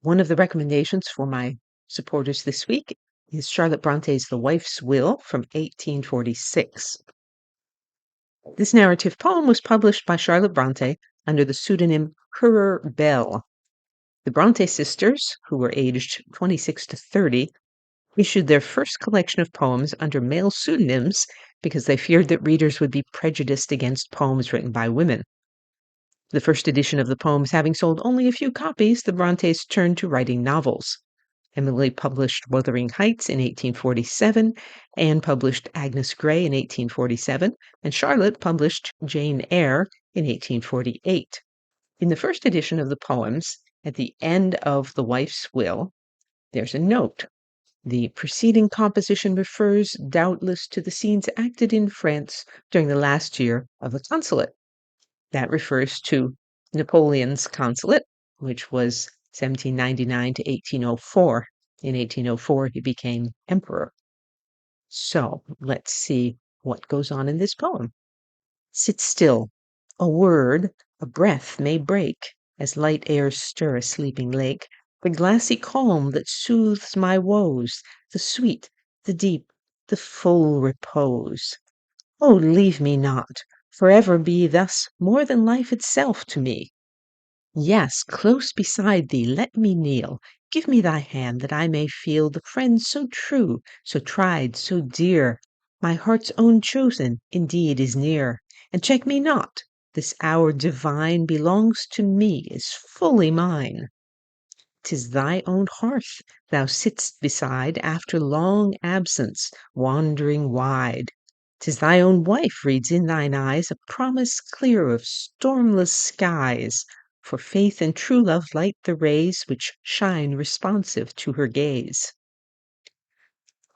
One of the recommendations for my supporters this week is Charlotte Bronte's The Wife's Will from 1846. This narrative poem was published by Charlotte Bronte under the pseudonym Currer Bell. The Bronte sisters, who were aged 26 to 30, issued their first collection of poems under male pseudonyms because they feared that readers would be prejudiced against poems written by women. The first edition of the poems having sold only a few copies, the Brontes turned to writing novels. Emily published Wuthering Heights in 1847, Anne published Agnes Grey in 1847, and Charlotte published Jane Eyre in 1848. In the first edition of the poems, at the end of The Wife's Will, there's a note. The preceding composition refers doubtless to the scenes acted in France during the last year of the consulate. That refers to Napoleon's consulate, which was 1799 to 1804. In 1804, he became emperor. So let's see what goes on in this poem. Sit still. A word, a breath may break, as light airs stir a sleeping lake, the glassy calm that soothes my woes, the sweet, the deep, the full repose. Oh, leave me not, forever be thus more than life itself to me. Yes, close beside thee let me kneel. Give me thy hand that I may feel the friend so true, so tried, so dear. My heart's own chosen, indeed, is near. And check me not. This hour divine belongs to me, is fully mine. 'Tis thy own hearth thou sitt'st beside after long absence, wandering wide. 'Tis thy own wife reads in thine eyes a promise clear of stormless skies, for faith and true love light the rays which shine responsive to her gaze.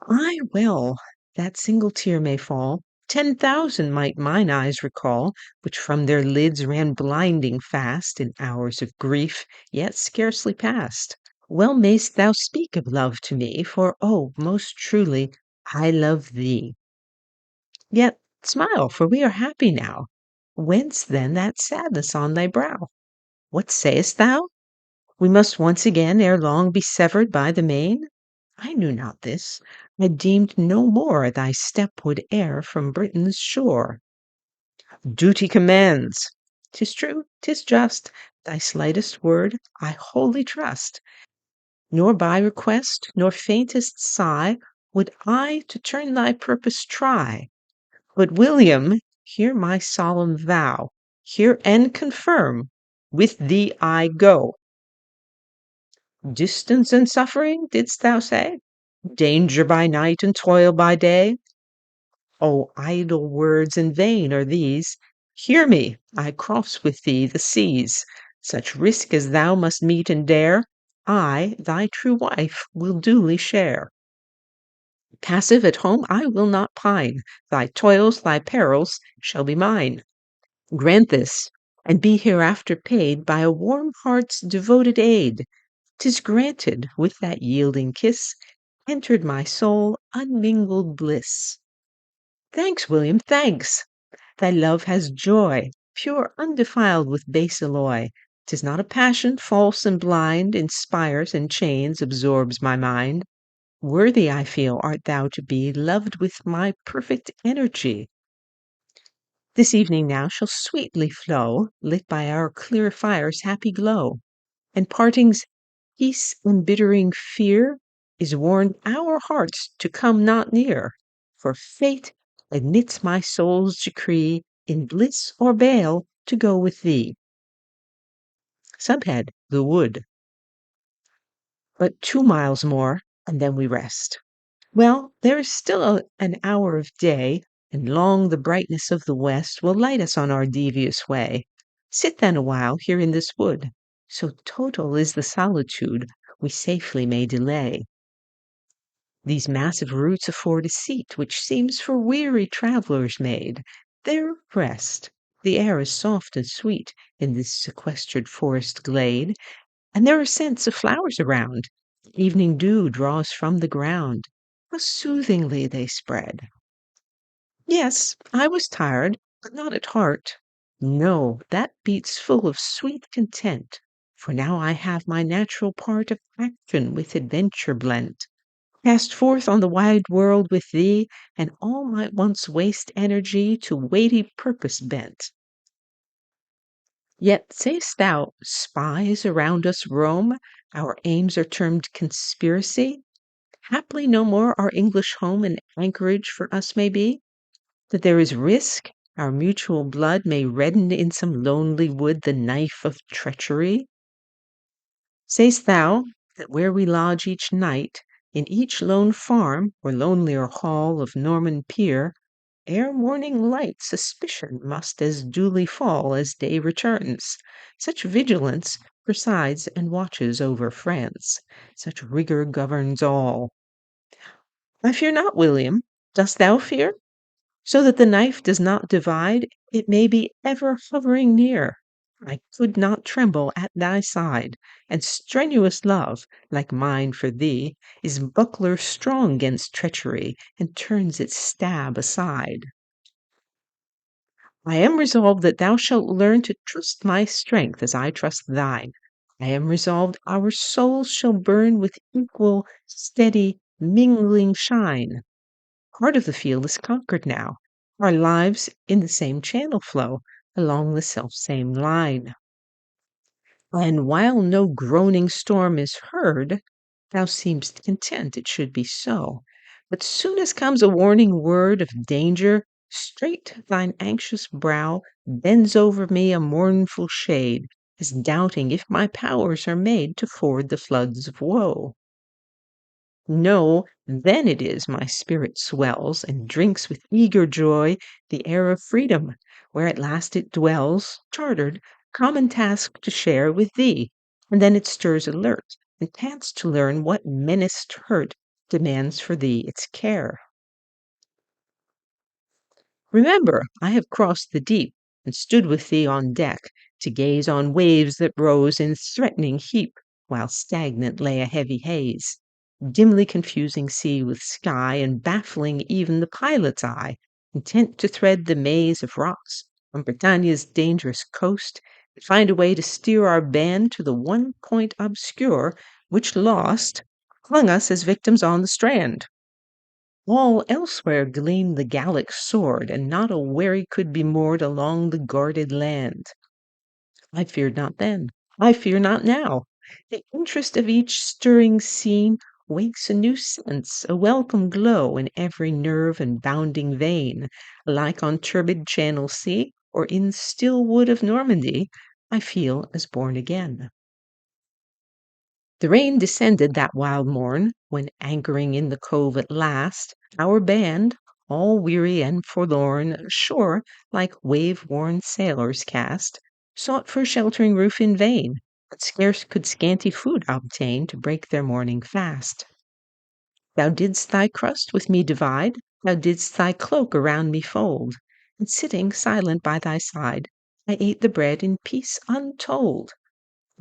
Ay, well, that single tear may fall, 10,000 might mine eyes recall, which from their lids ran blinding fast in hours of grief, yet scarcely past. Well mayst thou speak of love to me, for, oh, most truly, I love thee. Yet smile, for we are happy now. Whence then that sadness on thy brow? What sayest thou? We must once again ere long be severed by the main? I knew not this. I deemed no more thy step would e'er from Britain's shore. Duty commands. 'Tis true, 'tis just. Thy slightest word I wholly trust. Nor by request, nor faintest sigh, would I to turn thy purpose try. But, William, hear my solemn vow. Hear and confirm. With thee I go. Distance and suffering, didst thou say? Danger by night and toil by day? Oh, idle words and vain are these. Hear me, I cross with thee the seas. Such risk as thou must meet and dare, I, thy true wife, will duly share. Passive at home I will not pine. Thy toils, thy perils shall be mine. Grant this, and be hereafter paid by a warm heart's devoted aid. 'Tis granted, with that yielding kiss entered my soul unmingled bliss. Thanks, William, thanks! Thy love has joy, pure undefiled with base alloy. 'Tis not a passion false and blind, inspires and chains, absorbs my mind. Worthy, I feel, art thou to be loved with my perfect energy. This evening now shall sweetly flow, lit by our clear fire's happy glow, and parting's peace embittering fear is warned our hearts to come not near, for fate admits my soul's decree in bliss or bale to go with thee. Subhead, the wood. But 2 miles more, and then we rest. Well, there is still an hour of day, and long the brightness of the west will light us on our devious way. Sit then awhile here in this wood, so total is the solitude we safely may delay. These massive roots afford a seat which seems for weary travellers made. There rest. The air is soft and sweet in this sequestered forest glade, and there are scents of flowers around. Evening dew draws from the ground. How soothingly they spread. Yes, I was tired, but not at heart. No, that beats full of sweet content. For now I have my natural part of action with adventure blent, cast forth on the wide world with thee, and all my once waste energy to weighty purpose bent. Yet say'st thou, spies around us roam, our aims are termed conspiracy? Haply no more our English home an anchorage for us may be? That there is risk our mutual blood may redden in some lonely wood the knife of treachery? Say'st thou, that where we lodge each night, in each lone farm or lonelier hall of Norman peer, ere morning light suspicion must as duly fall as day returns? Such vigilance presides and watches over France, such rigour governs all. I fear not, William. Dost thou fear? So that the knife does not divide, it may be ever hovering near. I could not tremble at thy side, and strenuous love, like mine for thee, is buckler strong 'gainst treachery, and turns its stab aside. I am resolved that thou shalt learn to trust my strength as I trust thine. I am resolved our souls shall burn with equal, steady, mingling shine. Part of the field is conquered now. Our lives in the same channel flow, along the self-same line. And while no groaning storm is heard, thou seem'st content it should be so. But soon as comes a warning word of danger, straight thine anxious brow bends over me a mournful shade, as doubting if my powers are made to ford the floods of woe. No, then it is my spirit swells and drinks with eager joy the air of freedom, where at last it dwells, chartered, common task to share with thee, and then it stirs alert, and pants to learn what menaced hurt demands for thee its care. Remember, I have crossed the deep, and stood with thee on deck, to gaze on waves that rose in threatening heap, while stagnant lay a heavy haze, dimly confusing sea with sky, and baffling even the pilot's eye, intent to thread the maze of rocks from Britannia's dangerous coast, and find a way to steer our band to the one point obscure, which lost, clung us as victims on the strand. All elsewhere gleamed the Gallic sword, and not a wherry could be moored along the guarded land. I feared not then, I fear not now. The interest of each stirring scene wakes a new sense, a welcome glow in every nerve and bounding vein. Alike on turbid Channel sea, or in still wood of Normandy, I feel as born again. The rain descended that wild morn, when, anchoring in the cove at last, our band, all weary and forlorn, ashore, like wave-worn sailors cast, sought for sheltering roof in vain, but scarce could scanty food obtain to break their morning fast. Thou didst thy crust with me divide, thou didst thy cloak around me fold, and sitting silent by thy side, I ate the bread in peace untold,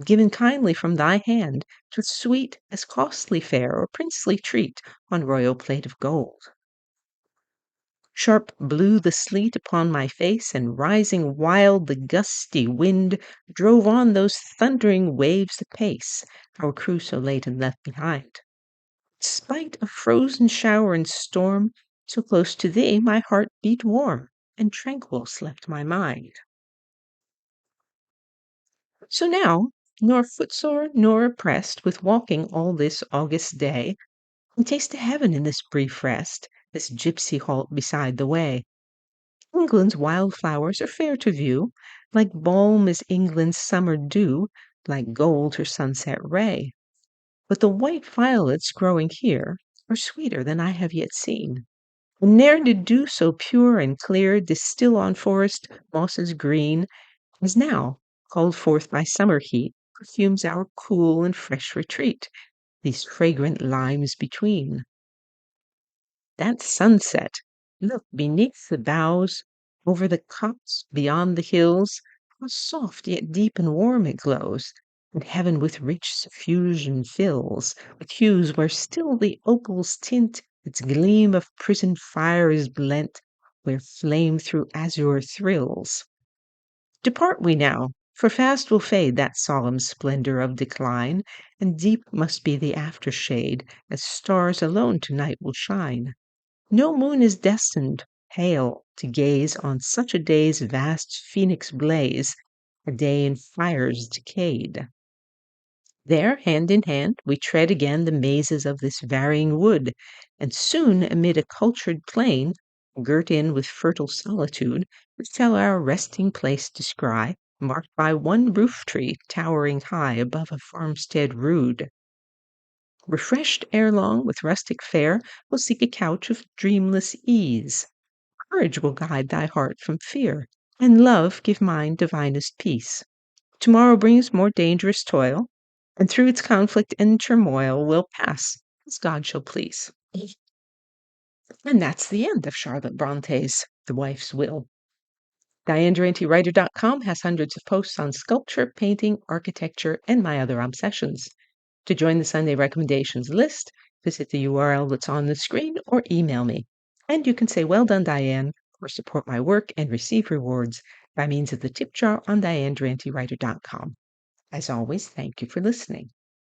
given kindly from thy hand, 'twas sweet as costly fare or princely treat on royal plate of gold. Sharp blew the sleet upon my face, and rising wild the gusty wind drove on those thundering waves apace, our crew so late and left behind. Spite of frozen shower and storm, so close to thee my heart beat warm, and tranquil slept my mind. So now, nor footsore nor oppressed with walking all this August day, we taste a heaven in this brief rest, this gipsy halt beside the way. England's wild flowers are fair to view, like balm is England's summer dew, like gold her sunset ray. But the white violets growing here are sweeter than I have yet seen, and ne'er did dew so pure and clear distil on forest mosses green, as now, called forth by summer heat, perfumes our cool and fresh retreat, these fragrant limes between. That sunset, look beneath the boughs, over the copse, beyond the hills, how soft yet deep and warm it glows, and heaven with rich suffusion fills, with hues where still the opal's tint, its gleam of prisoned fire is blent, where flame through azure thrills. Depart we now, For fast will fade that solemn splendor of decline, and deep must be the aftershade, as stars alone to-night will shine. No moon is destined, pale, to gaze on such a day's vast phoenix blaze, a day in fires decayed. There, hand in hand, we tread again the mazes of this varying wood, and soon amid a cultured plain, girt in with fertile solitude, we shall our resting place descry, marked by one roof tree towering high above a farmstead rude. Refreshed ere long with rustic fare, we'll seek a couch of dreamless ease. Courage will guide thy heart from fear, and love give mine divinest peace. Tomorrow brings more dangerous toil, and through its conflict and turmoil we'll pass, as God shall please. And that's the end of Charlotte Bronte's The Wife's Will. DianneDuranteWriter.com has hundreds of posts on sculpture, painting, architecture, and my other obsessions. To join the Sunday recommendations list, visit the URL that's on the screen or email me. And you can say, "Well done, Dianne," or support my work and receive rewards by means of the tip jar on DianneDuranteWriter.com. As always, thank you for listening.